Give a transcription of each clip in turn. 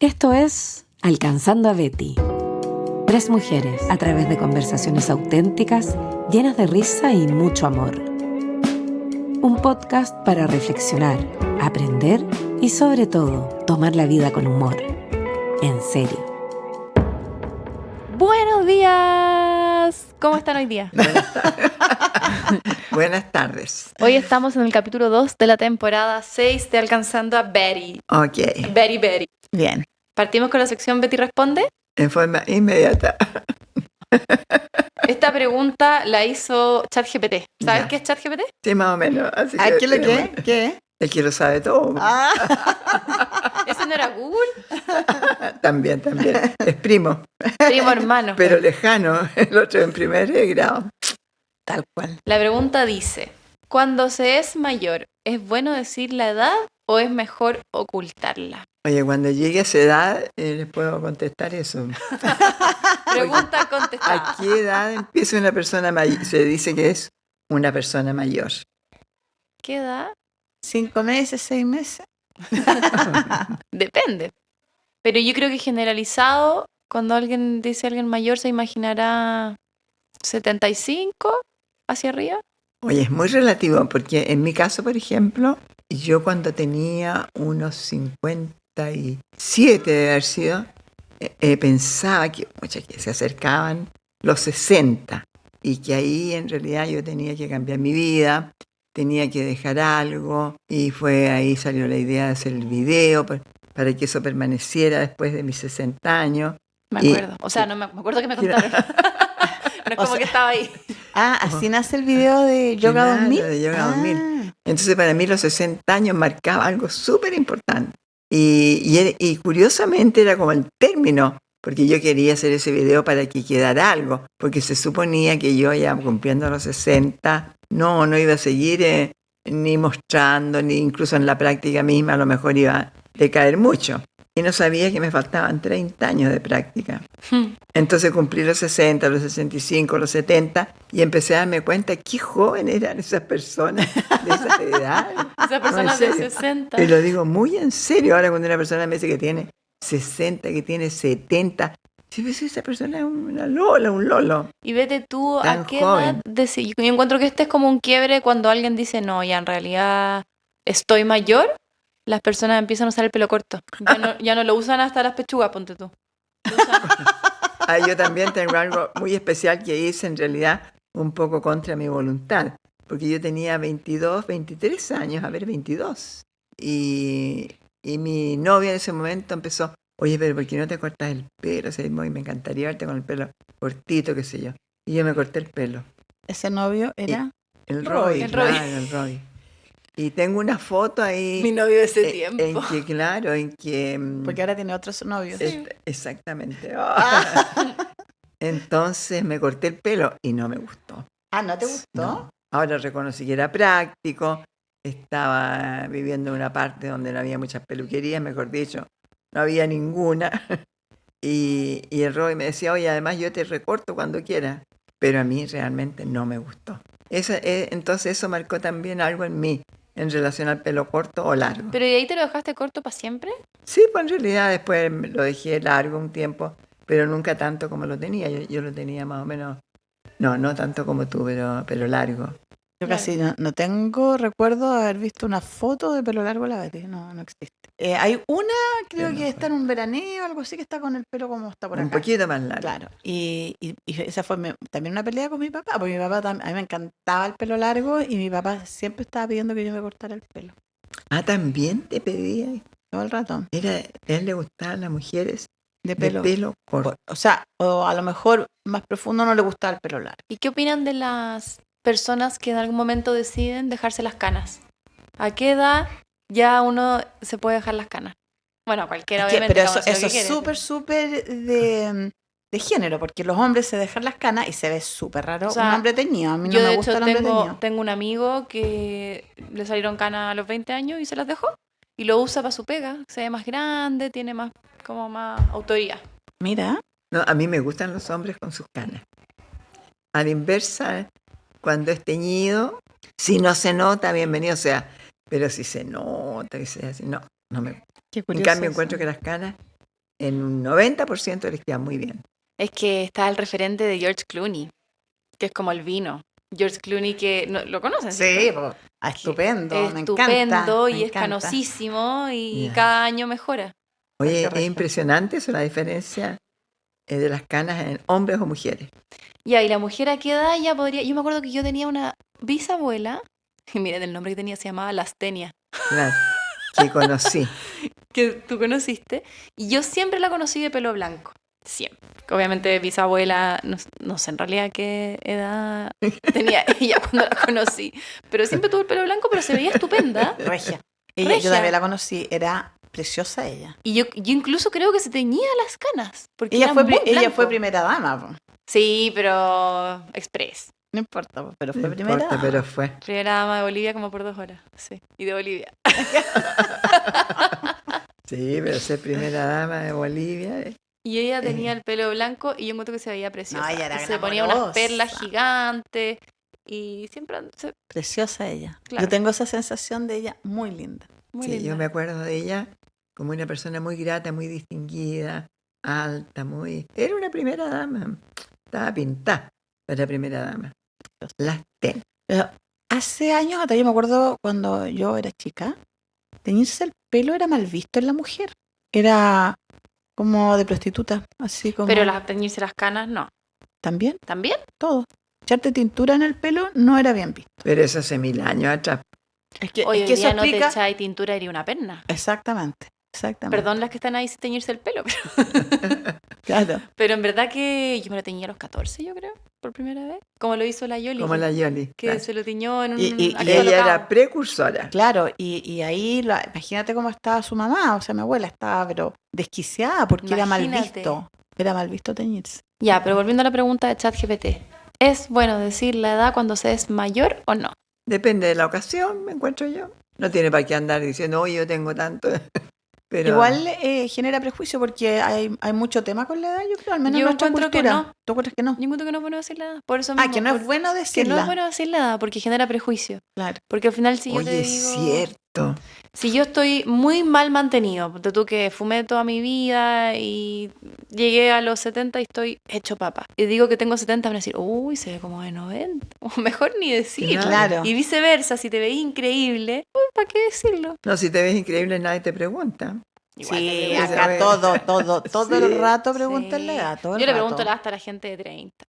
Esto es Alcanzando a Betty. 3 mujeres a través de conversaciones auténticas, llenas de risa y mucho amor. Un podcast para reflexionar, aprender y sobre todo, tomar la vida con humor. En serio. ¡Buenos días! ¿Cómo están hoy día? Buenas tardes. Hoy estamos en el capítulo 2 de la temporada 6 de Alcanzando a Betty. Ok. Betty. Bien. Partimos con la sección Betty Responde. En forma inmediata. Esta pregunta la hizo ChatGPT. ¿Sabes Ya. qué es ChatGPT? Sí, más o menos. Así ¿Ah, que, qué es lo que? ¿Qué? El que lo sabe todo. ¿Ese no era Google? También. Es primo. Primo hermano. Pero lejano. El otro en primer grado. Tal cual. La pregunta dice, cuando se es mayor, ¿es bueno decir la edad o es mejor ocultarla? Oye, cuando llegue a esa edad, les puedo contestar eso. Pregunta contestada. ¿A qué edad empieza una persona mayor? Se dice que es una persona mayor. ¿Qué edad? 5 meses, 6 meses. Depende. Pero yo creo que generalizado, cuando alguien dice alguien mayor, se imaginará 75 hacia arriba. Oye, es muy relativo, porque en mi caso, por ejemplo, yo cuando tenía unos 57 de haber sido, pensaba que se acercaban los 60 y que ahí en realidad yo tenía que cambiar mi vida, tenía que dejar algo y ahí salió la idea de hacer el video para que eso permaneciera después de mis 60 años. Me Y- acuerdo. O sea, no me acuerdo que me contaron. No es como que estaba ahí. Ah, así nace el video de Yoga Claro, 2000. de Yoga 2000. Entonces para mí los 60 años marcaba algo súper importante. Y curiosamente era como el término, porque yo quería hacer ese video para que quedara algo, porque se suponía que yo ya cumpliendo los 60, no iba a seguir ni mostrando, ni incluso en la práctica misma a lo mejor iba a decaer mucho. Y no sabía que me faltaban 30 años de práctica. Entonces cumplí los 60, los 65, los 70 y empecé a darme cuenta qué joven eran esas personas de esa edad. Esas personas No, en de serio. 60. Y lo digo muy en serio. Ahora cuando una persona me dice que tiene 60, que tiene 70, si ves esa persona es una lola, un lolo. Y vete tú, ¿a Tan qué joven. edad decís? Yo encuentro que este es como un quiebre cuando alguien dice, no, ya en realidad estoy mayor. Las personas empiezan a usar el pelo corto. Ya no lo usan hasta las pechugas, ponte tú. Lo usan- Yo también tengo algo muy especial que hice en realidad un poco contra mi voluntad, porque yo tenía 22, 23 años, 22. Y mi novia en ese momento empezó, oye, pero ¿por qué no te cortas el pelo? O sea, me encantaría verte con el pelo cortito, qué sé yo. Y yo me corté el pelo. Ese novio era. El Roy, El Roy. claro, el Roy. Y tengo una foto ahí. Mi novio de ese en tiempo. que, claro, en que... Porque ahora tiene otros novios. Exactamente. Entonces me corté el pelo y no me gustó. Ah, ¿no te gustó? No. Ahora reconocí que era práctico. Estaba viviendo en una parte donde no había muchas peluquerías, mejor dicho, no había ninguna. Y el Roy me decía, oye, además yo te recorto cuando quieras. Pero a mí realmente no me gustó. Entonces eso marcó también algo en mí en relación al pelo corto o largo. ¿Pero y ahí te lo dejaste corto para siempre? Sí, pues en realidad después lo dejé largo un tiempo, pero nunca tanto como lo tenía. Yo lo tenía más o menos, no tanto como tú, pero largo. Yo casi no tengo recuerdo de haber visto una foto de pelo largo la Betty. No existe. Hay una, creo Yo no que está en un veraneo o algo así, que está con el pelo como está por acá. Un poquito más largo. Claro. Y esa fue también una pelea con mi papá, porque mi papá a mí me encantaba el pelo largo y mi papá siempre estaba pidiendo que yo me cortara el pelo. Ah, también te pedía. Todo el rato. A él le gustaban las mujeres De de pelo. pelo corto. O sea, o a lo mejor más profundo no le gustaba el pelo largo. ¿Y qué opinan de las personas que en algún momento deciden dejarse las canas? ¿A qué edad ya uno se puede dejar las canas? Bueno, cualquiera obviamente. Pero cada uno hace lo eso que es quiere. súper de género, porque los hombres se dejan las canas y se ve súper raro O sea, un hombre teñido. A mí no Yo me de gusta hecho el hombre teñido. tengo un amigo que le salieron canas a los 20 años y se las dejó. Y lo usa para su pega. Se ve más grande, tiene más autoría. Mira. No, a mí me gustan los hombres con sus canas. A la inversa, cuando es teñido, si no se nota, bienvenido sea. Pero si se nota y sea así, no me gusta. Qué En curioso cambio, eso. encuentro que las canas en un 90% les queda muy bien. Es que está el referente de George Clooney, que es como el vino. George Clooney, que ¿lo conocen? Sí, ¿cierto? estupendo, Es me estupendo encanta. y me es encanta. canosísimo y Ya. cada año mejora. Oye, Qué es regio. impresionante eso, la diferencia de las canas en hombres o mujeres. Ya, y la mujer a qué edad ya podría... Yo me acuerdo que yo tenía una bisabuela, y miren el nombre que tenía, se llamaba Lastenia, Claro, que conocí. que tú conociste, y yo siempre la conocí de pelo blanco, siempre. Obviamente bisabuela, no sé en realidad qué edad tenía ella cuando la conocí, pero siempre tuvo el pelo blanco, pero se veía estupenda. Regia. Regia. Yo también la conocí, era preciosa ella. Y yo incluso creo que se teñía las canas, porque Ella era fue, muy ella blanco. fue primera dama, po. Sí, pero express. No importa, po, pero fue No primera importa, dama. pero fue. Primera dama de Bolivia como por 2 horas, sí, y de Bolivia. Sí, pero ser primera dama de Bolivia. Y ella tenía el pelo blanco y yo encuentro que se veía preciosa. ella era Y se ponía unas glamorosa. perlas gigantes y siempre Preciosa ella. Claro. Yo tengo esa sensación de ella muy linda. muy Sí, linda. yo me acuerdo de ella como una persona muy grata, muy distinguida, alta, muy... Era una primera dama. Estaba pintada para primera dama. Las ten. Pero hace años atrás, yo me acuerdo cuando yo era chica, teñirse el pelo era mal visto en la mujer. Era como de prostituta, así como... Pero teñirse las canas, no. También, ¿También? todo. Echarte tintura en el pelo no era bien visto. Pero eso hace 1000 años atrás. Es que, Hoy es que eso día no te explica... echáis tintura, iría una perna. Exactamente. Perdón las que están ahí sin teñirse el pelo, pero... Claro. Pero en verdad que yo me lo teñí a los 14, yo creo, por primera vez. Como lo hizo la Yoli. Como la Yoli. Que Claro. se lo tiñó en un... Y aquí Ella colocado. era precursora. Claro, y ahí, imagínate cómo estaba su mamá, o sea, mi abuela estaba, pero desquiciada porque era mal Imagínate. visto. Era mal visto teñirse. Ya, pero volviendo a la pregunta de ChatGPT. ¿Es bueno decir la edad cuando se es mayor o no? Depende de la ocasión, me encuentro yo. No tiene para qué andar diciendo, oye, yo tengo tanto. Pero Igual genera prejuicio porque hay mucho tema con la edad, yo creo, al menos Yo en nuestra encuentro que cultura. no. ¿Tú encuentras que no? Yo encuentro que no es bueno decir la edad. Por eso Ah, mismo, que no es por- bueno que decirla. no es bueno decir la edad porque genera prejuicio. Claro. Porque al final si yo te oye, digo... es cierto. Si yo estoy muy mal mantenido, ponte tú que fumé toda mi vida y llegué a los 70 y estoy hecho papa. Y digo que tengo 70, van a decir, uy, se ve como de 90. O mejor ni decir. Claro. Y viceversa, si te veis increíble, uy, ¿para qué decirlo? No, si te ves increíble, nadie te pregunta. Igual Sí, te pregunto. acá todo Sí. el rato preguntan Sí. la edad. Todo el Yo le rato. pregunto la edad hasta a la gente de 30.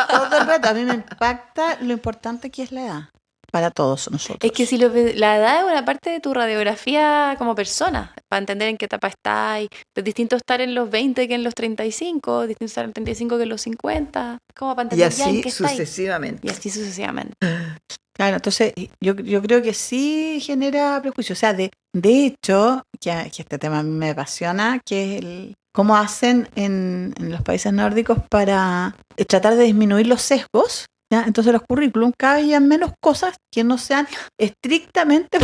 Todo el rato. A mí me impacta lo importante que es la edad para todos nosotros. Es que si la edad es una parte de tu radiografía como persona, para entender en qué etapa estás. Es distinto estar en los 20 que en los 35, distinto estar en los 35 que en los 50. Como para Y entender ya en así qué estáis. sucesivamente. Y así sucesivamente. Claro, entonces yo creo que sí genera prejuicio. O sea, de hecho, que este tema a mí me apasiona, que es cómo hacen en los países nórdicos para tratar de disminuir los sesgos. ¿Ya? Entonces los currículum cada vez llevan menos cosas que no sean estrictamente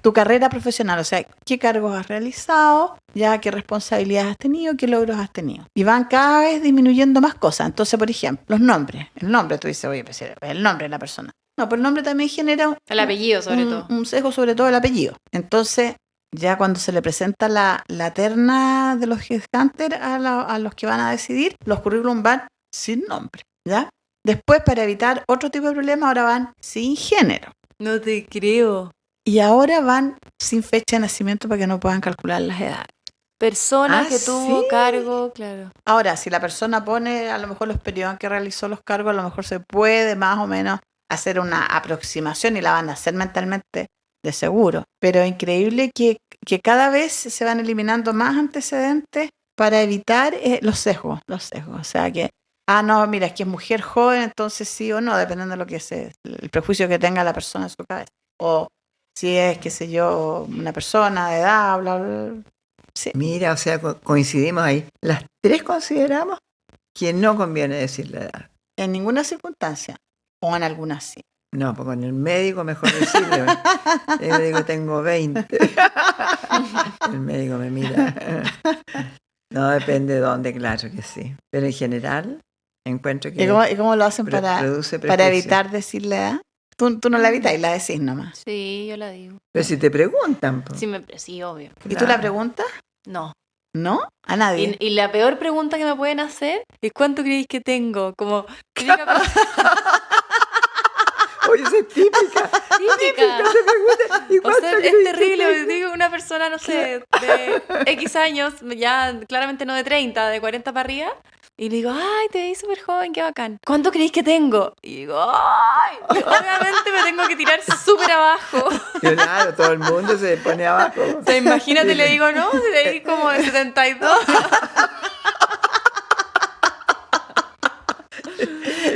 tu carrera profesional. O sea, qué cargos has realizado, ya qué responsabilidades has tenido, qué logros has tenido. Y van cada vez disminuyendo más cosas. Entonces, por ejemplo, los nombres. El nombre, tú dices, oye, pues el nombre de la persona. No, pero el nombre también genera El apellido, sobre todo. un sesgo, sobre todo el apellido. Entonces, ya cuando se le presenta la terna de los headhunters a los que van a decidir, los currículum van sin nombre, ¿ya? Después, para evitar otro tipo de problema, ahora van sin género. No te creo. Y ahora van sin fecha de nacimiento para que no puedan calcular las edades. Persona Ah, que tuvo ¿sí? cargo, claro. Ahora, si la persona pone a lo mejor los periodos en que realizó los cargos, a lo mejor se puede más o menos hacer una aproximación y la van a hacer mentalmente de seguro. Pero es increíble que cada vez se van eliminando más antecedentes para evitar los sesgos. O sea que, no, mira, es que es mujer joven, entonces sí o no, dependiendo de lo que sea, el prejuicio que tenga la persona en su cabeza. O si es, qué sé yo, una persona de edad, bla, bla, bla. Sí. Mira, o sea, coincidimos ahí. Las tres consideramos que no conviene decir la edad. En ninguna circunstancia, o en algunas sí. No, porque con el médico mejor decirle. Yo digo, tengo 20. El médico me mira. No, depende de dónde, claro que sí. Pero en general, encuentro que ¿Y cómo lo hacen produce para prejuicio. evitar decir la edad? Tú no la evitas y la decís nomás. Sí, yo la digo. Pero si te preguntan, po. Sí, sí, obvio. ¿Y tú la preguntas? No. ¿No? A nadie. Y la peor pregunta que me pueden hacer es ¿cuánto creéis que tengo? Como típica Oye, esa es típica. típica. Se pregunta, ¿y O cuánto sea, crees es que terrible. tengo? Digo, una persona, no sé, de X años, ya claramente no de 30, de 40 para arriba, y le digo, ay, te veis súper joven, qué bacán. ¿Cuánto creéis que tengo? Y digo, ay, y obviamente me tengo que tirar súper abajo. Claro, todo el mundo se pone abajo. O sea, imagínate, le digo, no, si te veis como de 72.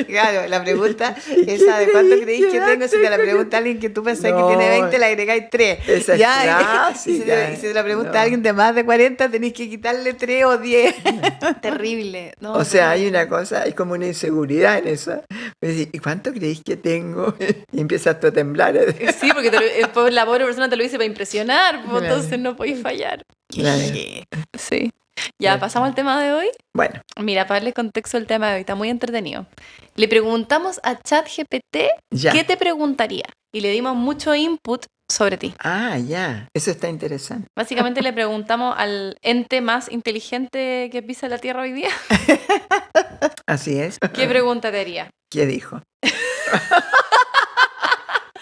Claro, la pregunta esa de cuánto creéis que tengo, si te la pregunta alguien que tú pensás que tiene 20, le agregáis 3. Esa es clásica. Y si te la pregunta alguien de más de 40, tenéis que quitarle 3 o 10. Terrible. No, O sea, hay terrible. una cosa, hay como una inseguridad en eso. ¿Y cuánto creéis que tengo? Y empiezas tú a temblar. Sí, porque la pobre persona te lo dice para impresionar, pues, Claro. entonces no podéis fallar. Claro. Sí. Ya, Claro. pasamos al tema de hoy. Bueno, Mira, para darle contexto al tema de hoy, está muy entretenido. Le preguntamos a ChatGPT ya. qué te preguntaría y le dimos mucho input sobre ti. Ah, ya. Eso está interesante. Básicamente le preguntamos al ente más inteligente que pisa la Tierra hoy día, Así es. ¿qué pregunta te haría? ¿Qué dijo?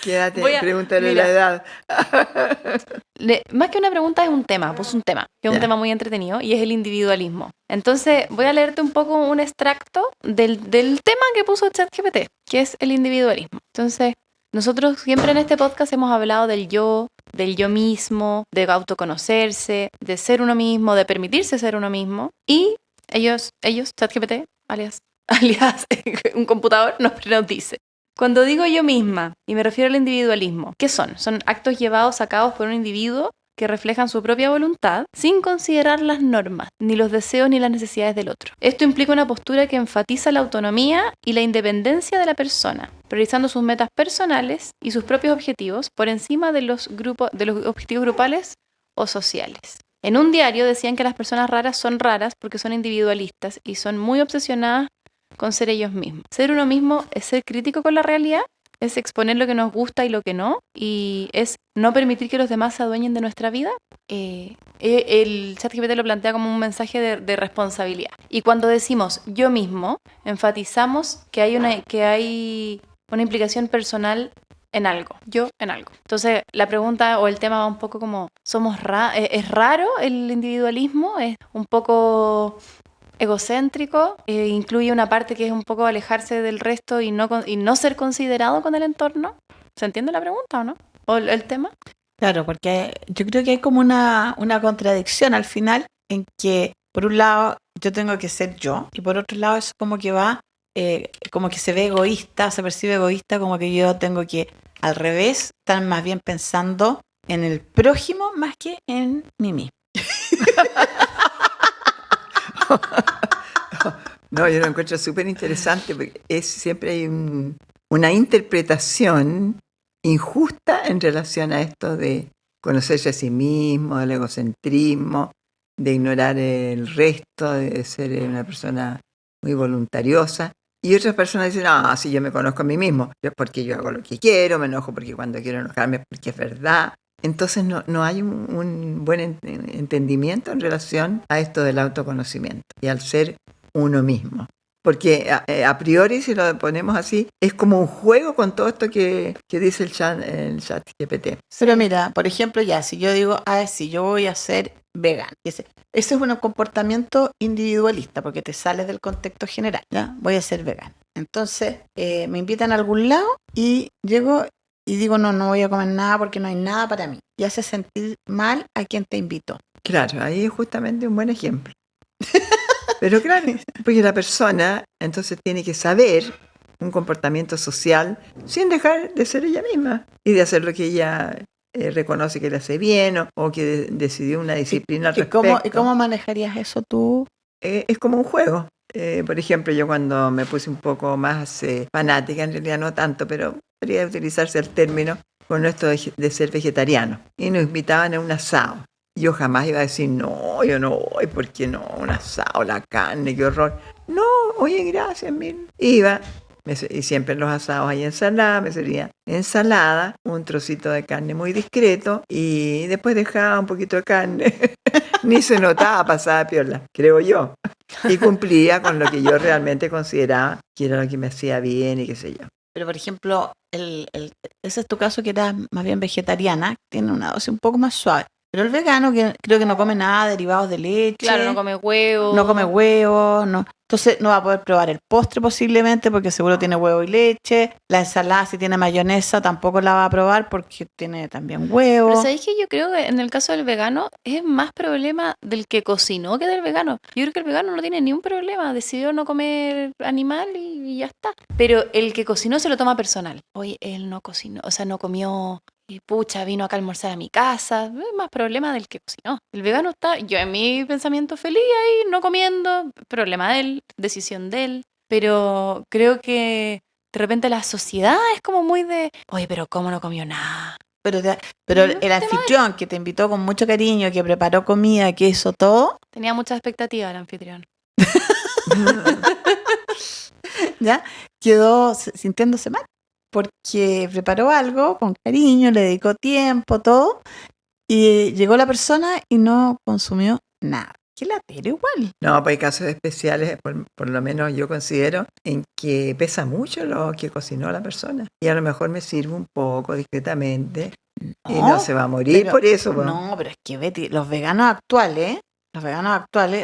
Quédate, Voy a- pregúntale mira. la edad. Más que una pregunta es un tema, puso un tema, que es un Ya. tema muy entretenido y es el individualismo. Entonces voy a leerte un poco un extracto del tema que puso ChatGPT, que es el individualismo. Entonces, nosotros siempre en este podcast hemos hablado del yo mismo, de autoconocerse, de ser uno mismo, de permitirse ser uno mismo. Y ellos ChatGPT, alias un computador, nos dice: cuando digo yo misma y me refiero al individualismo, ¿qué son? Son actos llevados a cabo por un individuo que reflejan su propia voluntad sin considerar las normas, ni los deseos ni las necesidades del otro. Esto implica una postura que enfatiza la autonomía y la independencia de la persona, priorizando sus metas personales y sus propios objetivos por encima de los objetivos grupales o sociales. En un diario decían que las personas raras son raras porque son individualistas y son muy obsesionadas con ser ellos mismos. Ser uno mismo es ser crítico con la realidad, es exponer lo que nos gusta y lo que no, y es no permitir que los demás se adueñen de nuestra vida. El ChatGPT lo plantea como un mensaje de responsabilidad. Y cuando decimos yo mismo, enfatizamos que hay una implicación personal en algo, yo en algo. Entonces, la pregunta o el tema va un poco como, ¿es raro el individualismo? ¿Es un poco egocéntrico? ¿Incluye una parte que es un poco alejarse del resto y no ser considerado con el entorno? ¿Se entiende la pregunta o no? ¿O el tema? Claro, porque yo creo que hay como una contradicción al final en que, por un lado, yo tengo que ser yo, y por otro lado, eso como que va, como que se ve egoísta, se percibe egoísta, como que yo tengo que, al revés, estar más bien pensando en el prójimo más que en mí mismo. No, yo lo encuentro súper interesante porque siempre hay una interpretación injusta en relación a esto de conocerse a sí mismo, del egocentrismo, de ignorar el resto, de ser una persona muy voluntariosa. Y otras personas dicen, ah, sí, yo me conozco a mí mismo, yo porque yo hago lo que quiero, me enojo porque cuando quiero enojarme porque es verdad. Entonces no hay un buen entendimiento en relación a esto del autoconocimiento y al ser uno mismo. Porque a priori, si lo ponemos así, es como un juego con todo esto que dice el chat GPT. Pero mira, por ejemplo, ya, si yo digo, sí, yo voy a ser vegano. Ese es un comportamiento individualista, porque te sales del contexto general, ¿ya? Voy a ser vegano. Entonces, me invitan a algún lado y llego y digo, no voy a comer nada porque no hay nada para mí. Y hace sentir mal a quien te invitó. Claro, ahí es justamente un buen ejemplo. Pero claro, porque la persona entonces tiene que saber un comportamiento social sin dejar de ser ella misma y de hacer lo que ella reconoce que le hace bien o que decidió una disciplina al respecto. ¿Y cómo manejarías eso tú? Es como un juego. Por ejemplo, yo cuando me puse un poco más fanática, en realidad no tanto, pero podría utilizarse el término con esto de ser vegetariano. Y nos invitaban a un asado. Yo jamás iba a decir, no, yo no voy, porque no, un asado, la carne, qué horror. No, oye, gracias, miren. Iba Y siempre en los asados hay ensalada, me servía ensalada, un trocito de carne muy discreto y después dejaba un poquito de carne. Ni se notaba, pasada piola, creo yo. Y cumplía con lo que yo realmente consideraba que era lo que me hacía bien y qué sé yo. Pero, por ejemplo, ese es tu caso, que eras más bien vegetariana, tiene una dosis un poco más suave. Pero el vegano, que creo que no come nada derivados de leche. Claro, no come huevo. No come huevo, no. Entonces no va a poder probar el postre posiblemente porque seguro tiene huevo y leche. La ensalada, si tiene mayonesa, tampoco la va a probar porque tiene también huevo. Pero ¿sabéis que yo creo que en el caso del vegano es más problema del que cocinó que del vegano? Yo creo que el vegano no tiene ni un problema, decidió no comer animal y ya está. Pero el que cocinó se lo toma personal. Oye, él no cocinó, o sea, no comió... Y pucha, vino acá a almorzar a mi casa. Es más problema del que cocinó. El vegano está, yo en mi pensamiento feliz ahí, no comiendo. Problema de él, decisión de él. Pero creo que de repente la sociedad es como muy de, oye, pero ¿cómo no comió nada? Pero No, el anfitrión que te invitó con mucho cariño, que preparó comida, que hizo todo, Tenía mucha expectativa el anfitrión. ¿ya? Quedó sintiéndose mal. Porque preparó algo con cariño, le dedicó tiempo, todo, y llegó la persona y no consumió nada. Qué latero igual. No, pues hay casos especiales, por lo menos yo considero, en que pesa mucho lo que cocinó la persona. Y a lo mejor me sirve un poco discretamente y no se va a morir por eso. Pues. No, pero es que Betty, los veganos actuales,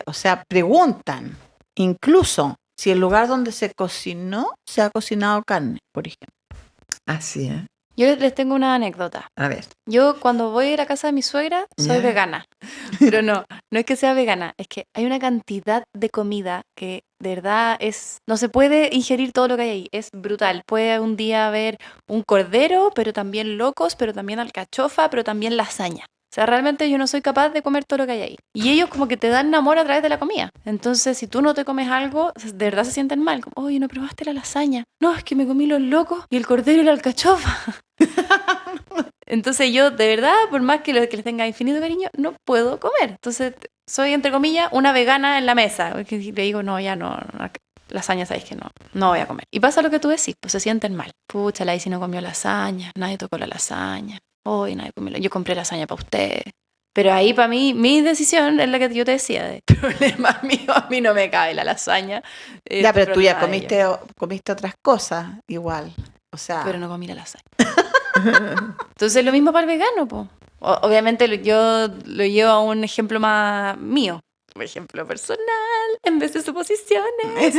o sea, preguntan incluso si el lugar donde se cocinó se ha cocinado carne, por ejemplo. Así, ¿eh? Yo les tengo una anécdota. A ver. Yo cuando voy a ir a casa de mi suegra soy Ya. vegana. Pero no es que sea vegana, es que hay una cantidad de comida que de verdad no se puede ingerir todo lo que hay ahí. Es brutal. Puede un día haber un cordero, pero también locos, pero también alcachofa, pero también lasaña. O sea, realmente yo no soy capaz de comer todo lo que hay ahí. Y ellos como que te dan amor a través de la comida. Entonces, si tú no te comes algo, de verdad se sienten mal. Como, oye, ¿no probaste la lasaña? No, es que me comí los locos y el cordero y la alcachofa. Entonces yo, de verdad, por más que les tenga infinito cariño, no puedo comer. Entonces, soy, entre comillas, una vegana en la mesa. Porque le digo, no, ya no, lasaña, sabéis que no voy a comer. Y pasa lo que tú decís, pues se sienten mal. Pucha, la Isi no comió lasaña, nadie tocó la lasaña. Hoy nadie comió, yo compré lasaña para usted. Pero ahí para mí, mi decisión es la que yo te decía, de problema mío, a mí no me cabe la lasaña. Ya, pero tú ya problema de ellos. comiste otras cosas igual. O sea, Pero no comí la lasaña. Entonces lo mismo para el vegano, po. Obviamente yo lo llevo a un ejemplo más mío. Un ejemplo personal, en vez de suposiciones.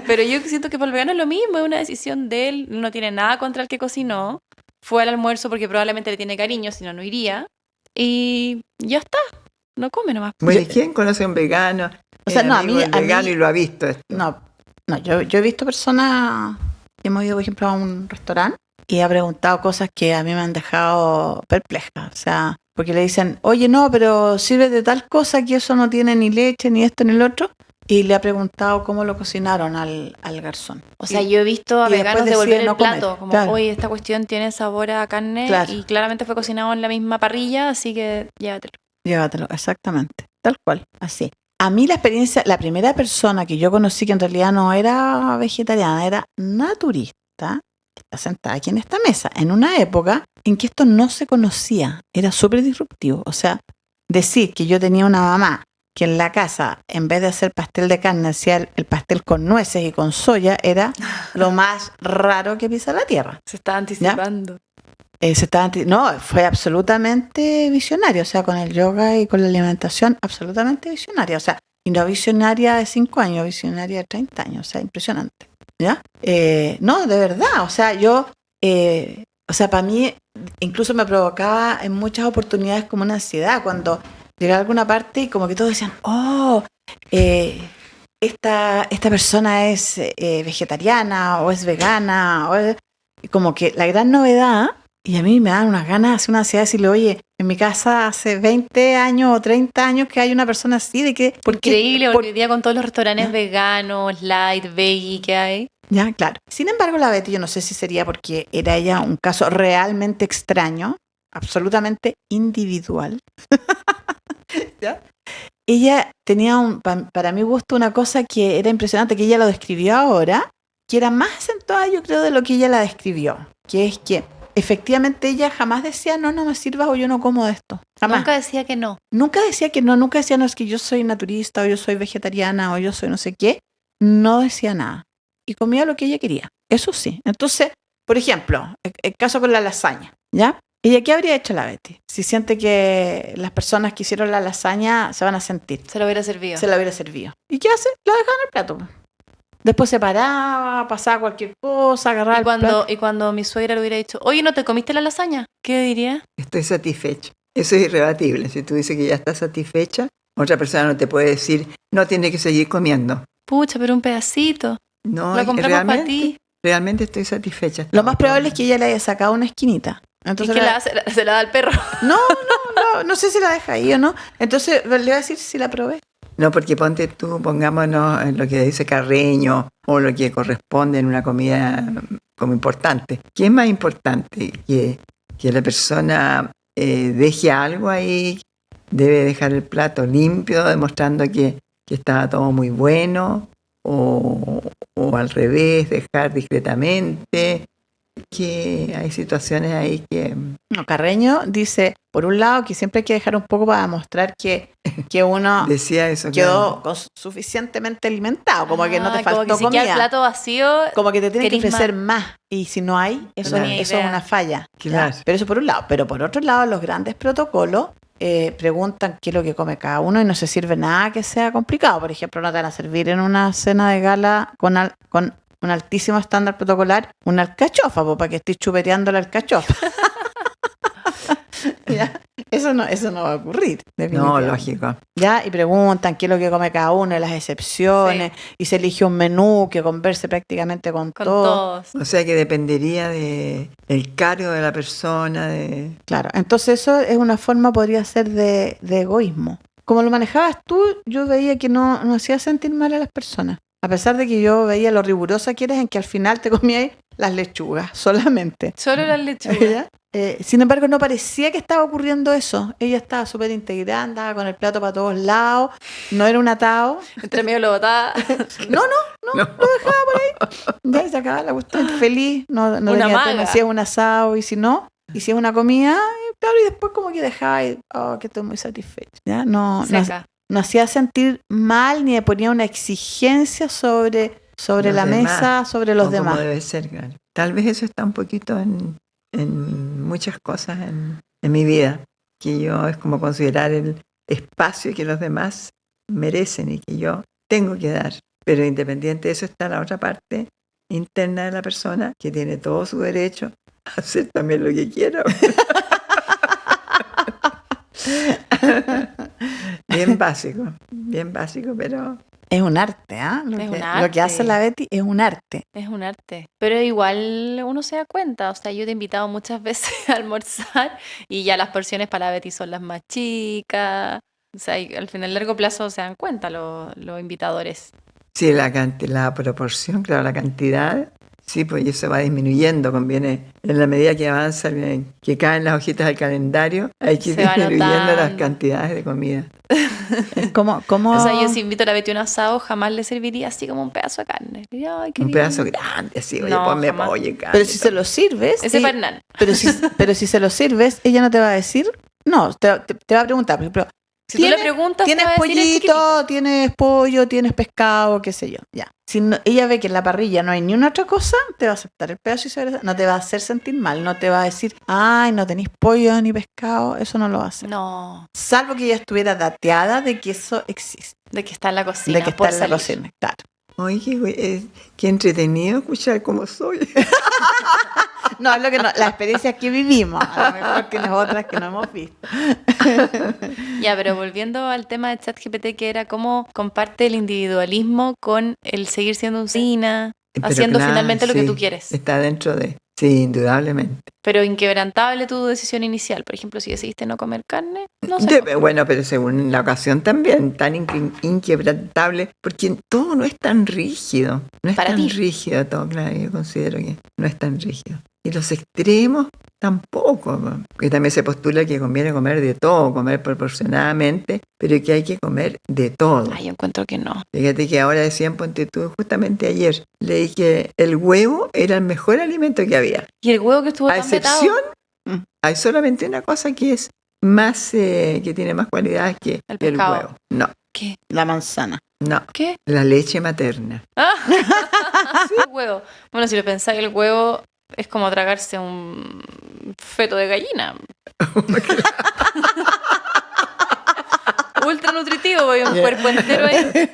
Pero yo siento que para el vegano es lo mismo, es una decisión de él, no tiene nada contra el que cocinó, fue al almuerzo porque probablemente le tiene cariño, si no, no iría, y ya está, no come nomás. Bueno, ¿y quién conoce a un vegano? O sea, no, a mí- vegano y lo ha visto esto. no, yo he visto personas que hemos ido, por ejemplo, a un restaurante y ha preguntado cosas que a mí me han dejado perpleja. O sea, porque le dicen, oye, no, pero sirve de tal cosa que eso no tiene ni leche, ni esto, ni el otro. Y le ha preguntado cómo lo cocinaron al garzón. O sea, yo he visto a y veganos después devolver deciden el no comer. plato, como, Claro. oye, esta cuestión tiene sabor a carne Claro. y claramente fue cocinado en la misma parrilla, así que llévatelo. Llévatelo, exactamente, tal cual, así. A mí la experiencia, la primera persona que yo conocí que en realidad no era vegetariana, era naturista, está sentada aquí en esta mesa, en una época en que esto no se conocía, era súper disruptivo. O sea, decir que yo tenía una mamá que en la casa, en vez de hacer pastel de carne, hacía el pastel con nueces y con soya, era lo más raro que pisa la tierra. Se está anticipando. No, fue absolutamente visionaria, o sea, con el yoga y con la alimentación, absolutamente visionaria, o sea, y no visionaria de 5 años, visionaria de 30 años, o sea, impresionante, ¿ya? No, de verdad, o sea, para mí incluso me provocaba en muchas oportunidades como una ansiedad cuando llegaba a alguna parte y como que todos decían, esta persona es vegetariana o es vegana, y como que la gran novedad. Y a mí me dan unas ganas, una ansiedad de decirle, oye, en mi casa hace 20 años o 30 años que hay una persona así, de que... Increíble, porque hoy día con todos los restaurantes veganos, light, veggie que hay. Ya, claro. Sin embargo, la Betty, yo no sé si sería porque era ella un caso realmente extraño, absolutamente individual. ¿Ya? ella tenía, para mi gusto, una cosa que era impresionante, que ella lo describió ahora, que era más acentuada, yo creo, de lo que ella la describió, que es que efectivamente ella jamás decía, no me sirvas o yo no como de esto. Jamás. Nunca decía que no. Nunca decía que no, nunca decía, no, es que yo soy naturista o yo soy vegetariana o yo soy no sé qué. No decía nada. Y comía lo que ella quería. Eso sí. Entonces, por ejemplo, el caso con la lasaña, ¿ya? ¿Ella qué habría hecho la Betty? Si siente que las personas que hicieron la lasaña se van a sentir. Se lo hubiera servido. Se la hubiera servido. ¿Y qué hace? La dejaba en el plato. Después se paraba, pasaba cualquier cosa, agarraba el plato. Y cuando mi suegra le hubiera dicho, oye, ¿no te comiste la lasaña? ¿Qué diría? Estoy satisfecha. Eso es irrebatible. Si tú dices que ya estás satisfecha, otra persona no te puede decir, no tiene que seguir comiendo. Pucha, pero un pedacito. No, Lo compramos para ti. Realmente estoy satisfecha. Lo más probable es que ella le haya sacado una esquinita. Entonces ¿Y qué la hace? ¿Se la da al perro? No sé si la deja ahí o no. Entonces le voy a decir si la probé. No, porque pongámonos en lo que dice Carreño o lo que corresponde en una comida como importante. ¿Qué es más importante? Que la persona deje algo ahí, debe dejar el plato limpio, demostrando que estaba todo muy bueno, o al revés, dejar discretamente. Que hay situaciones ahí que... No, Carreño dice, por un lado, que siempre hay que dejar un poco para demostrar que uno decía eso, quedó suficientemente alimentado, como que no te faltó como que si comida. queda el plato vacío, como que te tienen que ofrecer más. más. Y si no hay, eso Claro. es una falla. Claro. ¿Ya? Pero eso por un lado. Pero por otro lado, los grandes protocolos preguntan qué es lo que come cada uno y no se sirve nada que sea complicado. Por ejemplo, no te van a servir en una cena de gala con un altísimo estándar protocolar una alcachofa, para que estés chupeteando la alcachofa. ¿Ya? Eso no va a ocurrir. No, lógico. ¿Ya? Y preguntan qué es lo que come cada uno, las excepciones, y se elige un menú que converse prácticamente con todos. O sea que dependería del cargo de la persona. Claro, entonces eso es una forma, podría ser, de egoísmo. Como lo manejabas tú, yo veía que no hacía sentir mal a las personas. A pesar de que yo veía lo rigurosa que eres en que al final te comías las lechugas solamente. Solo las lechugas. Sin embargo, no parecía que estaba ocurriendo eso. Ella estaba súper integrada, andaba con el plato para todos lados, no era un atado. Entre medio lo botaba. No, lo dejaba por ahí. Ya se acababa la cuestión feliz, no Una tenía maga. tema si es un asado y si no. Y si es una comida, claro, y después como que dejaba y, que estoy muy satisfecha. ¿Ya? No hacía sentir mal ni le ponía una exigencia sobre la mesa, sobre los demás. Como debe ser, claro. Tal vez eso está un poquito en muchas cosas en mi vida, que yo es como considerar el espacio que los demás merecen y que yo tengo que dar. Pero independiente de eso está la otra parte interna de la persona que tiene todo su derecho a hacer también lo que quiera. Bien básico, pero... Es un arte, ¿ah? Lo que hace la Betty es un arte. Es un arte. Pero igual uno se da cuenta. O sea, yo te he invitado muchas veces a almorzar y ya las porciones para la Betty son las más chicas. O sea, y al final, a largo plazo se dan cuenta los invitadores. Sí, la proporción, claro, la cantidad, sí, pues eso va disminuyendo, conviene, en la medida que avanza, que caen las hojitas del calendario, hay que ir disminuyendo las cantidades de comida. ¿Cómo? O sea, yo si invito a la Betty a un asado, jamás le serviría así como un pedazo de carne. Diría, ay, un pedazo grande, así, oye, ponme jamás. pollo y carne. Pero si se lo sirves... Ese para Hernán. Pero si se lo sirves, ella no te va a decir... No, te va a preguntar, por ejemplo... Si tú le preguntas, ¿tienes te va a decir, "Es pollito, chiquitito". tienes pollo, tienes pescado, qué sé yo? Ya. Si ella ve que en la parrilla no hay ni una otra cosa, te va a aceptar el pedazo y no te va a hacer sentir mal. No te va a decir, ay, no tenéis pollo ni pescado. Eso no lo va a hacer. No. Salvo que ella estuviera dateada de que eso existe. De que está en la cocina. De que está en la cocina, claro. Oye, qué entretenido escuchar cómo soy. No, es lo que no, la experiencia que vivimos. A lo mejor tienes otras que no hemos visto. Ya, pero volviendo al tema de ChatGPT, que era cómo comparte el individualismo con el seguir siendo un cine, haciendo finalmente lo que tú quieres. Está dentro de... Sí, indudablemente. Pero inquebrantable tu decisión inicial. Por ejemplo, si decidiste no comer carne, no sé. Bueno, pero según la ocasión también, tan inquebrantable, porque todo no es tan rígido. No es para tan ti. rígido todo, claro, yo considero que no es tan rígido. Y los extremos tampoco, porque también se postula que conviene comer de todo, comer proporcionadamente, pero que hay que comer de todo. Ay, yo encuentro que no. Fíjate que ahora decían, ponte tú, justamente ayer, leí que el huevo era el mejor alimento que había. Y el huevo que estuvo A tan vetado. excepción, hay solamente una cosa que es más, que tiene más cualidades que El el pescado. huevo. No, ¿Qué? La manzana. no, ¿Qué? la leche materna. El huevo. Bueno, si lo pensáis, el huevo es como tragarse un feto de gallina. Ultra nutritivo, hay un cuerpo entero ahí.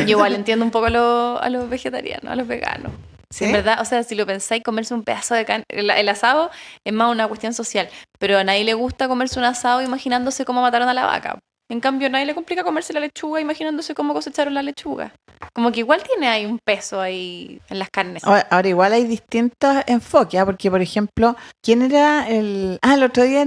Yo igual entiendo un poco a los vegetarianos, a los veganos. ¿Sí? En verdad, o sea, si lo pensáis, comerse un pedazo de carne, el asado es más una cuestión social, pero a nadie le gusta comerse un asado imaginándose cómo mataron a la vaca. En cambio, a nadie le complica comerse la lechuga imaginándose cómo cosecharon la lechuga. Como que igual tiene ahí un peso ahí en las carnes. Ahora igual hay distintos enfoques, ¿ah? Porque por ejemplo, ¿quién era el otro día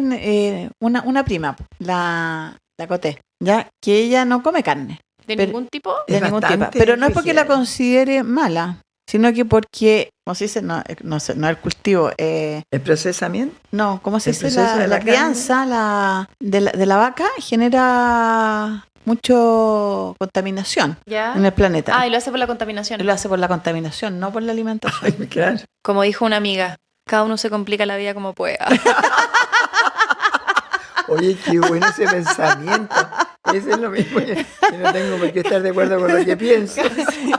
una prima, la Coté, ya que ella no come carne De pero- ningún tipo. de Es ningún tipo, bastante pero no es porque la rígida. considere mala, sino que porque, ¿cómo se dice? No sé, no el cultivo, El procesamiento. no, ¿cómo se El dice? proceso de La la crianza de la vaca genera mucho contaminación ¿Ya? en el planeta. Ah, y lo hace por la contaminación. Y lo hace por la contaminación, no por la alimentación. Claro. Como dijo una amiga, cada uno se complica la vida como pueda. Oye, qué bueno ese pensamiento. Eso es lo mismo. Yo no tengo por qué estar de acuerdo con lo que pienso.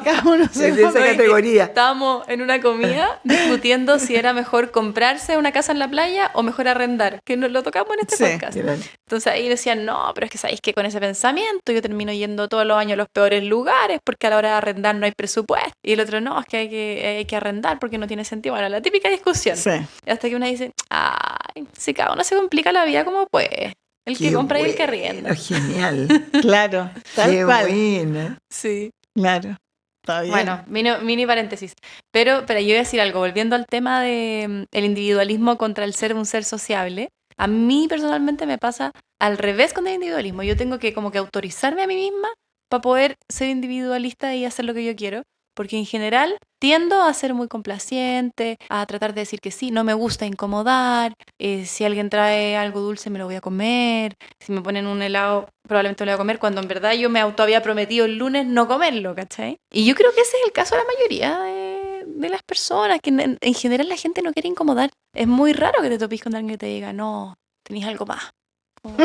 Cada uno se Es de esa Oye, categoría. Estábamos en una comida discutiendo si era mejor comprarse una casa en la playa o mejor arrendar, que nos lo tocamos en este Sí. podcast. Claro. Entonces ahí decían, no, pero es que sabéis que con ese pensamiento yo termino yendo todos los años a los peores lugares porque a la hora de arrendar no hay presupuesto. Y el otro, no, es que hay que arrendar porque no tiene sentido. Bueno, la típica discusión. Sí. Hasta que una dice, ay, si cada uno se complica la vida como puede. El que Qué compra y el que bueno, arrienda. Genial. Claro, tal Qué cual. buena. Sí. Claro. Está bien. Bueno, mini paréntesis. Pero yo voy a decir algo, volviendo al tema de el individualismo contra el ser un ser sociable. A mí personalmente me pasa al revés con el individualismo. Yo tengo que como que autorizarme a mí misma para poder ser individualista y hacer lo que yo quiero. Porque en general tiendo a ser muy complaciente, a tratar de decir que sí, no me gusta incomodar, si alguien trae algo dulce me lo voy a comer, si me ponen un helado probablemente me lo voy a comer, cuando en verdad yo me auto había prometido el lunes no comerlo, ¿cachai? Y yo creo que ese es el caso de la mayoría de las personas, que en general la gente no quiere incomodar. Es muy raro que te topes con alguien que te diga, no, tenés algo más. Como,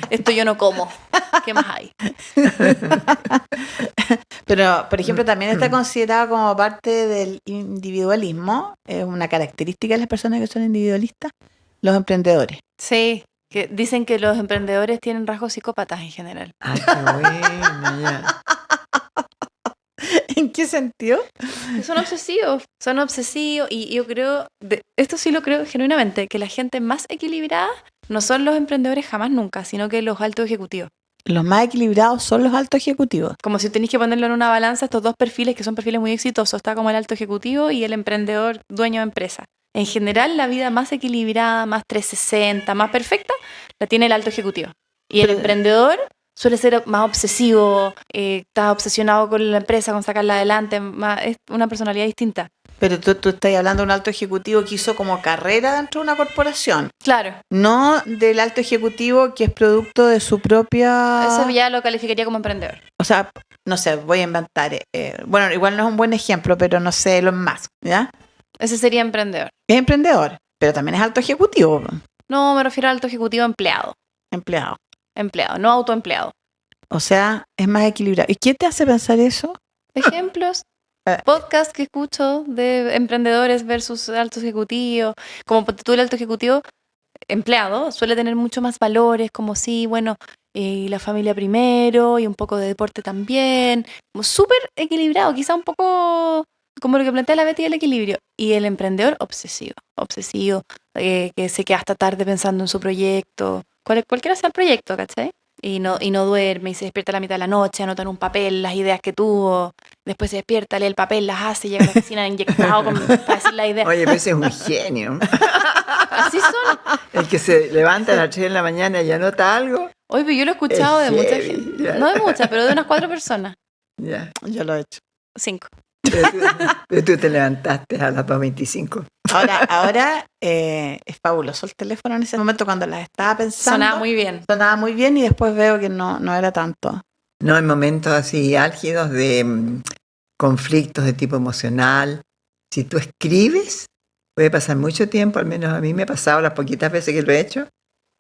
esto yo no como. ¿Qué más hay? Pero, por ejemplo, también está considerado como parte del individualismo, es una característica de las personas que son individualistas, los emprendedores. Sí, que dicen que los emprendedores tienen rasgos psicópatas en general. Ah, qué bueno, ya. ¿En qué sentido? Que son obsesivos y yo creo, esto sí lo creo genuinamente, que la gente más equilibrada no son los emprendedores jamás nunca, sino que los altos ejecutivos. Los más equilibrados son los altos ejecutivos. Como si tenéis que ponerlo en una balanza, estos dos perfiles que son perfiles muy exitosos, está como el alto ejecutivo y el emprendedor dueño de empresa. En general, la vida más equilibrada, más 360, más perfecta, la tiene el alto ejecutivo. Y el Pero- emprendedor suele ser más obsesivo, está obsesionado con la empresa, con sacarla adelante, es una personalidad distinta. Pero tú estás hablando de un alto ejecutivo que hizo como carrera dentro de una corporación, Claro, no del alto ejecutivo que es producto de su propia... eso ya lo calificaría como emprendedor. O sea, no sé, voy a inventar. Bueno, igual no es un buen ejemplo, pero no sé, Elon Musk, ¿ya? Ese sería emprendedor. Es emprendedor, pero también es alto ejecutivo, No, me refiero al alto ejecutivo empleado. empleado. Empleado, no autoempleado. O sea, es más equilibrado. ¿Y qué te hace pensar eso? Ejemplos, podcast que escucho de emprendedores versus altos ejecutivos. Como ponte tú, el alto ejecutivo empleado suele tener mucho más valores, como sí, bueno, la familia primero y un poco de deporte también. Como súper equilibrado, quizá un poco como lo que plantea la Betty del equilibrio. Y el emprendedor obsesivo, que se queda hasta tarde pensando en su proyecto, cualquiera sea el proyecto, ¿cachai? Y no duerme y se despierta a la mitad de la noche, anota en un papel las ideas que tuvo, después se despierta, lee el papel, las hace, llega a la oficina inyectado para decir la idea. Oye, pero ese es un genio. Así son. El que se levanta a las 3 de la mañana y anota algo. Oye, pero yo lo he escuchado Es de mucha heavy, gente. ya. No de muchas, pero de unas 4 personas. Ya. Yo lo he hecho. 5. Pero tú te levantaste a las 2:25. Ahora es fabuloso el teléfono en ese momento cuando las estaba pensando. Sonaba muy bien y después veo que no era tanto. No, en momentos así álgidos de conflictos de tipo emocional. Si tú escribes, puede pasar mucho tiempo, al menos a mí me ha pasado las poquitas veces que lo he hecho,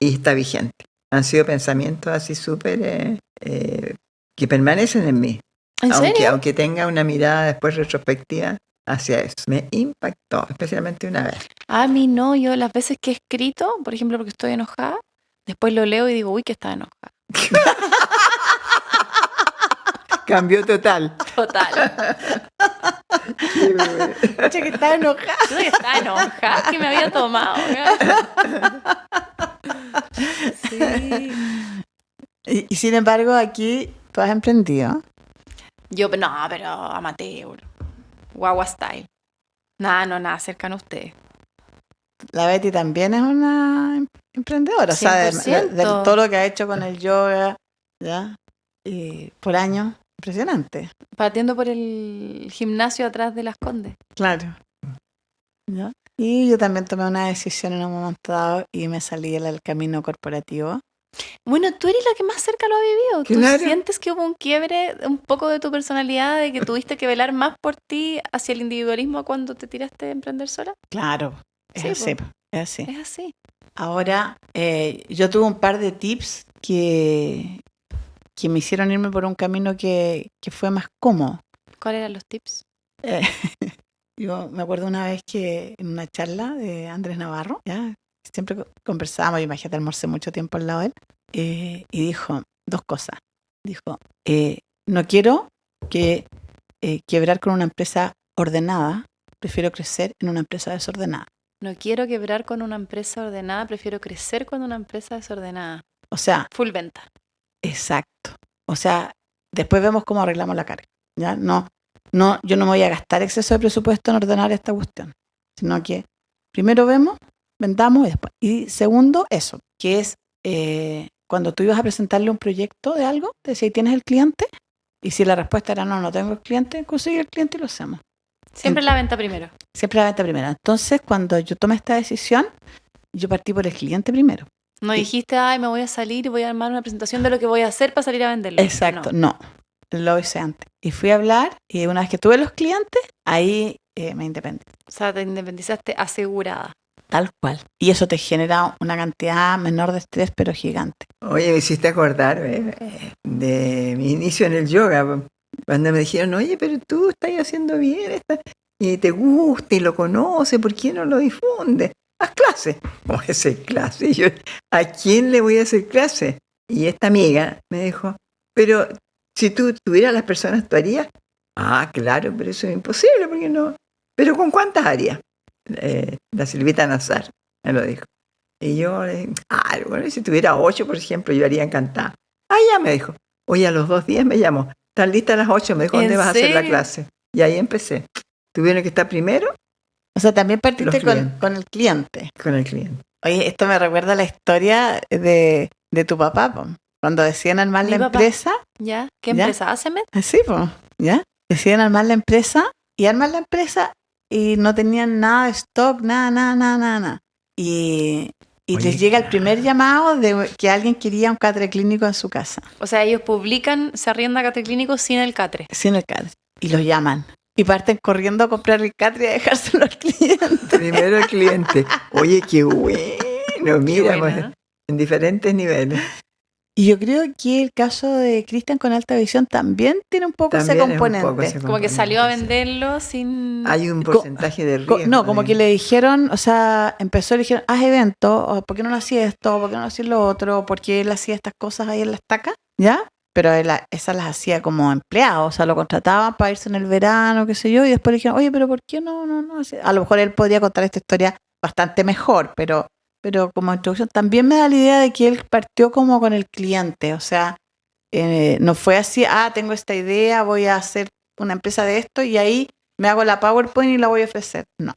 y está vigente. Han sido pensamientos así súper que permanecen en mí. ¿En serio? Aunque tenga una mirada después retrospectiva hacia eso. Me impactó, especialmente una vez. A mí no, yo las veces que he escrito, por ejemplo, porque estoy enojada, después lo leo y digo, uy, que estaba enojada. Cambió total. Total. Oye, que estaba enojada. Yo que estaba enojada, que me había tomado. Sí. Y sin embargo, aquí tú has emprendido. Yo, no, pero amateur. Guagua style. Nada cercano a ustedes. La Betty también es una emprendedora. O sea, de 100%. todo lo que ha hecho con el yoga, ¿ya? Y por año, impresionante. Partiendo por el gimnasio atrás de Las Condes. Claro. ¿Ya? Y yo también tomé una decisión en un momento dado y me salí del camino corporativo. Bueno, tú eres la que más cerca lo ha vivido. Claro. ¿Tú sientes que hubo un quiebre un poco de tu personalidad, de que tuviste que velar más por ti hacia el individualismo cuando te tiraste a emprender sola? Claro, es Sí, así. po. Es así. Es así. Ahora, yo tuve un par de tips que me hicieron irme por un camino que fue más cómodo. ¿Cuáles eran los tips? Yo me acuerdo una vez que en una charla de Andrés Navarro, ¿ya? Siempre conversábamos, imagínate, almorcé mucho tiempo al lado de él, y dijo dos cosas. Dijo, no quiero quebrar con una empresa ordenada, prefiero crecer en una empresa desordenada. No quiero quebrar con una empresa ordenada, prefiero crecer con una empresa desordenada. O sea, Full venta. exacto. O sea, después vemos cómo arreglamos la carga. ¿Ya? No, yo no me voy a gastar exceso de presupuesto en ordenar esta cuestión, sino que primero vemos, vendamos y después. Y segundo, eso, que es cuando tú ibas a presentarle un proyecto de algo, te decía, ¿tienes el cliente? Y si la respuesta era no tengo el cliente, consigue el cliente y lo hacemos. Siempre la venta primero. Siempre la venta primero. Entonces, cuando yo tomé esta decisión, yo partí por el cliente primero. No dijiste, ay, me voy a salir y voy a armar una presentación de lo que voy a hacer para salir a venderlo. Exacto, no. Lo hice antes. Y fui a hablar y una vez que tuve los clientes, ahí me independicé. O sea, te independizaste asegurada. Tal cual. Y eso te genera una cantidad menor de estrés, pero gigante. Oye, me hiciste acordar de mi inicio en el yoga. Cuando me dijeron, oye, pero tú estás haciendo bien, y te gusta y lo conoces, ¿por qué no lo difundes? Haz clase. ¿Cómo hacer clase? Y yo, ¿a quién le voy a hacer clase? Y esta amiga me dijo, pero si tú tuvieras las personas, ¿tú harías? Ah, claro, pero eso es imposible, porque no. ¿Pero con cuántas harías? La Silvita Nazar me lo dijo. Y yo le dije, bueno, si tuviera 8, por ejemplo, yo haría encantada. Ah, ya me dijo. Oye, a los 2 días me llamó. ¿Estás lista a las 8? Me dijo, ¿dónde vas a hacer la clase? Y ahí empecé. Tuvieron que estar primero. O sea, también partiste con el cliente. Con el cliente. Oye, esto me recuerda a la historia de tu papá, po. Cuando decían armar la empresa. ¿Ya? ¿Qué empresa? ¿Acemed? Sí, pues, ¿ya? Decían armar la empresa y armar la empresa y no tenían nada de stock, nada. Y les llega el primer llamado de que alguien quería un catre clínico en su casa. O sea, ellos publican, se arrienda catre clínico sin el catre. Sin el catre. Y los llaman. Y parten corriendo a comprar el catre y a dejárselo al cliente. Primero al cliente. Oye, qué bueno. Mira, bueno. En diferentes niveles. Y yo creo que el caso de Cristian con alta visión también tiene un poco ese componente. Como que salió a venderlo sin... Hay un porcentaje de riesgo. No, como que le dijeron, o sea, le dijeron, haz eventos, ¿por qué no lo hacía esto? ¿Por qué no lo hacía lo otro? ¿Por qué él hacía estas cosas ahí en la estaca? ¿Ya? Pero él esas las hacía como empleado, o sea, lo contrataban para irse en el verano, qué sé yo, y después le dijeron, oye, pero ¿por qué no? A lo mejor él podría contar esta historia bastante mejor, pero como introducción también me da la idea de que él partió como con el cliente, o sea, no fue así, tengo esta idea, voy a hacer una empresa de esto y ahí me hago la PowerPoint y la voy a ofrecer. No.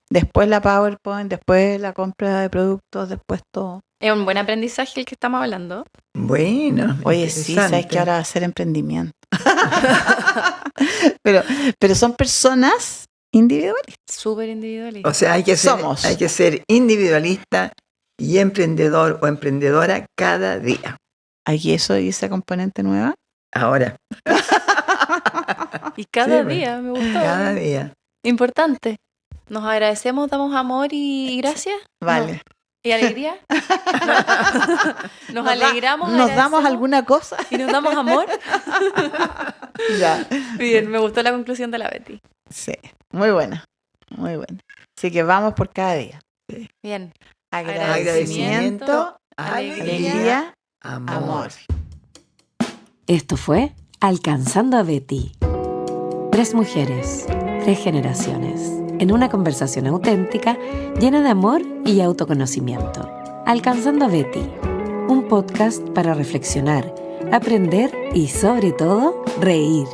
después la PowerPoint, después la compra de productos, después todo. Es un buen aprendizaje el que estamos hablando. Bueno, Oye, sí, sabes que ahora va a hacer emprendimiento. pero son personas individualistas. Súper individualista. O sea, hay que ser individualista y emprendedor o emprendedora cada día. ¿Hay eso y esa componente nueva? Ahora, Y cada Sí, día, me gustó. cada día. Importante. Nos agradecemos, damos amor y gracias. Vale. ¿Y alegría? Nos alegramos. ¿Nos damos agradecemos alguna cosa? y nos damos amor. Ya. Bien, me gustó la conclusión de la Betty. Sí, muy buena, muy buena. Así que vamos por cada día. Bien. Agradecimiento, Alegría, amor. Esto fue Alcanzando a Betty. 3 mujeres, 3 generaciones, en una conversación auténtica llena de amor y autoconocimiento. Alcanzando a Betty, un podcast para reflexionar, aprender y sobre todo, reír.